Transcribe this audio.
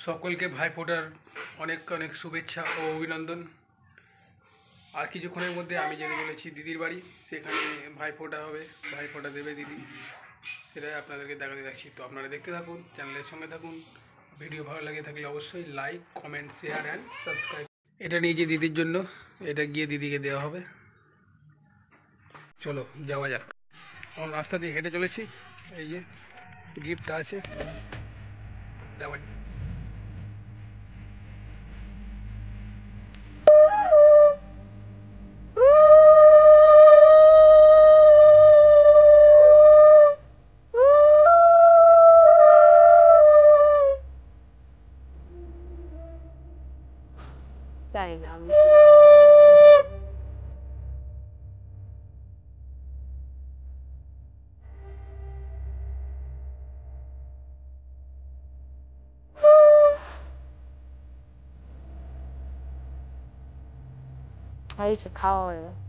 সকলকে ভাইফোঁটার অনেক অনেক শুভেচ্ছা ও অভিনন্দন। আর কিছুক্ষণের মধ্যে আমি যেতে চলেছি দিদির বাড়ি, সেখানে ভাইফোঁটা হবে, ভাইফোঁটা দেবে দিদি, সেটাই আপনাদেরকে দেখাতে যাচ্ছি। তো আপনারা দেখতে থাকুন, চ্যানেলের সঙ্গে থাকুন। ভিডিও ভালো লাগে থাকলে অবশ্যই like, comment, share and subscribe. এটা নিয়েছি দিদির জন্য, এটা গিয়ে দিদিকে দেওয়া হবে। চলো যাওয়া যাক। আমার রাস্তা দিয়ে হেঁটে চলেছি, এই যে গিফট আছে, যাওয়া যাক। তাই না? হয়েছে, খাওয়া হয়ে গেছে।